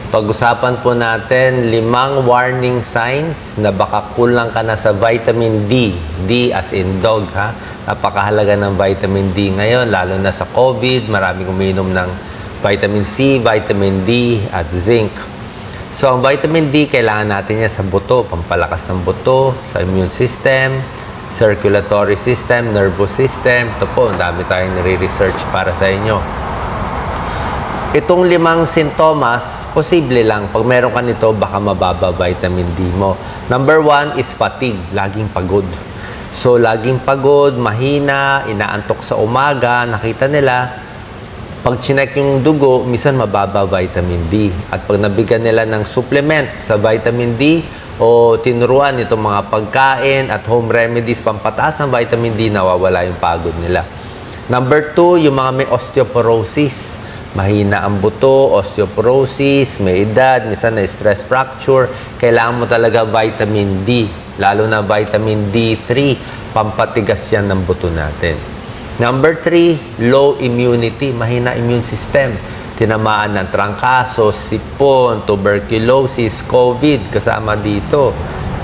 Pag-usapan po natin 5 warning signs na baka kulang ka na sa vitamin D. D as in dog, ha? Napakahalaga ng vitamin D ngayon, lalo na sa COVID. Maraming umiinom ng vitamin C, vitamin D, at zinc. So, ang vitamin D, kailangan natin yan sa buto, pampalakas ng buto, sa immune system, circulatory system, nervous system. Ito po, ang dami tayong nire-research para sa inyo. Itong 5 sintomas, posible lang. Pag meron ka nito, baka mababa vitamin D mo. Number 1 is fatigue. Laging pagod. So, laging pagod, mahina, inaantok sa umaga. Nakita nila, pag chinek yung dugo, minsan mababa vitamin D. At pag nabigyan nila ng supplement sa vitamin D o tinuruan itong mga pagkain at home remedies pampataas ng vitamin D, nawawala yung pagod nila. Number 2, yung mga may osteoporosis. Mahina ang buto, osteoporosis, may edad, minsan na stress fracture. Kailangan mo talaga vitamin D, lalo na vitamin D3, pampatigas yan ng buto natin. Number 3, low immunity, mahina immune system. Tinamaan ng trangkaso, sipon, tuberculosis, COVID, kasama dito.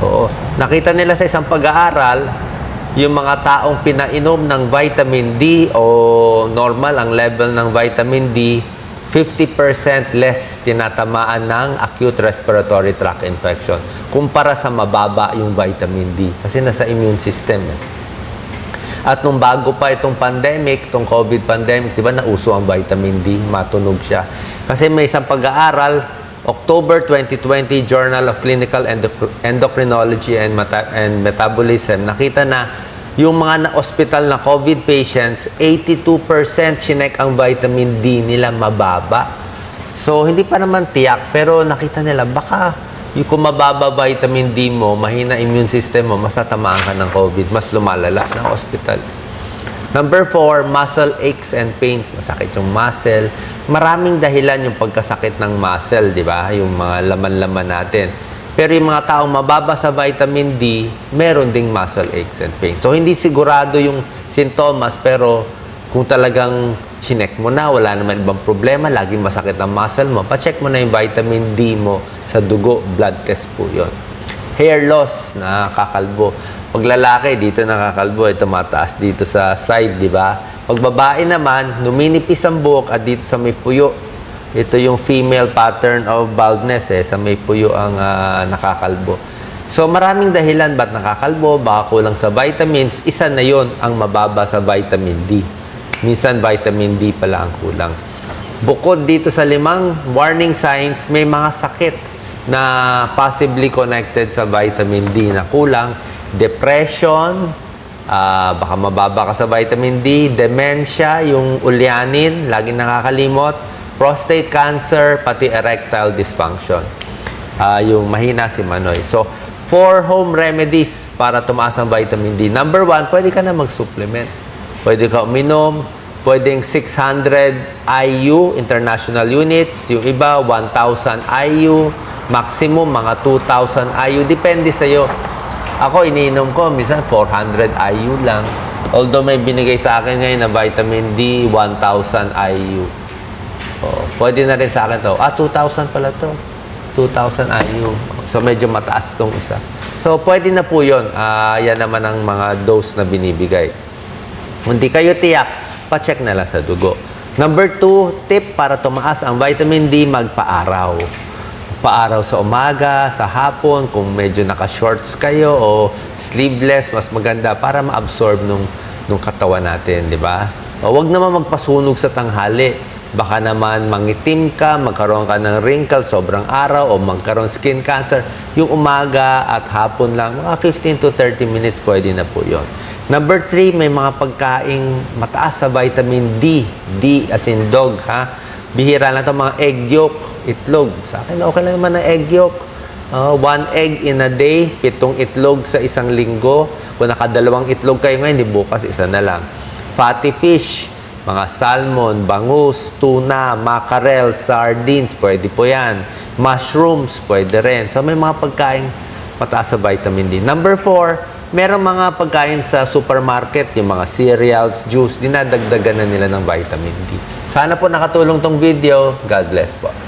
Oo. Nakita nila sa isang pag-aaral, yung mga taong pinainom ng vitamin D o normal ang level ng vitamin D, 50% less tinatamaan ng acute respiratory tract infection kumpara sa mababa yung vitamin D kasi nasa immune system. At nung bago pa itong pandemic, itong COVID pandemic, di ba nauso ang vitamin D, matunog siya. Kasi may isang pag-aaral, October 2020, Journal of Clinical Endocrinology and Metabolism, nakita na yung mga na-hospital na COVID patients, 82% chinek ang vitamin D nila mababa. So, hindi pa naman tiyak, pero nakita nila, baka yung kung mababa vitamin D mo, mahina immune system mo, mas tatamaan ka ng COVID, mas lumalala ng hospital. Number 4, muscle aches and pains. Masakit yung muscle. Maraming dahilan yung pagkasakit ng muscle, di ba? Yung mga laman-laman natin. Pero yung mga taong mababa sa vitamin D, meron ding muscle aches and pains. So, hindi sigurado yung sintomas, pero kung talagang chinek mo na, wala naman ibang problema, laging masakit ang muscle mo, pacheck mo na yung vitamin D mo sa dugo, blood test po yun. Hair loss, nakakalbo. Pag lalaki, dito nakakalbo, ito mataas dito sa side, di ba? Pag babae naman, numinipis ang buhok at dito sa may puyo. Ito yung female pattern of baldness, sa may puyo ang nakakalbo. So, maraming dahilan ba't nakakalbo, baka kulang sa vitamins. Isa na yon ang mababa sa vitamin D. Minsan, vitamin D pala ang kulang. Bukod dito sa 5 warning signs, may mga sakit na possibly connected sa vitamin D na kulang. Depression, baka mababa ka sa vitamin D. Dementia, yung ulyanin, laging nakakalimot. Prostate cancer, pati erectile dysfunction. Yung mahina si Manoy. So, 4 home remedies para tumaas ang vitamin D. Number 1, pwede ka na mag-supplement. Pwede ka uminom. Pwedeng 600 IU, international units. Yung iba, 1,000 IU. Maximum, mga 2,000 IU. Depende sa'yo. Ako, iniinom ko, minsan 400 IU lang. Although may binigay sa akin ngayon na vitamin D, 1,000 IU. Pwede na rin sa akin to. 2,000 pala to. 2,000 IU. So, medyo mataas tong isa. So, pwede na po yun. Yan naman ang mga dose na binibigay. Kung di kayo tiyak, pacheck na lang sa dugo. Number 2, tip para tumaas ang vitamin D, magpa-araw. Pa-araw sa umaga, sa hapon, kung medyo naka-shorts kayo o sleeveless, mas maganda para ma-absorb nung katawan natin, di ba? Huwag naman magpasunog sa tanghali. Baka naman mangitim ka, magkaroon ka ng wrinkle, sobrang araw, o magkaroon skin cancer. Yung umaga at hapon lang, mga 15 to 30 minutes, pwede na po yun. Number 3, may mga pagkaing mataas sa vitamin D. D as in dog, ha? Bihira lang ito, mga egg yolk, itlog. Sa akin, okay lang naman ang egg yolk. 1 egg in a day, 7 itlog sa isang linggo. Kung nakadalawang itlog kayo ngayon, di bukas, isa na lang. Fatty fish, mga salmon, bangus, tuna, mackerel, sardines, pwede po yan. Mushrooms, pwede rin. So, may mga pagkain mataas sa vitamin D. Number 4, merong mga pagkain sa supermarket, yung mga cereals, juice, dinadagdagan na nila ng vitamin D. Sana po nakatulong tong video. God bless po.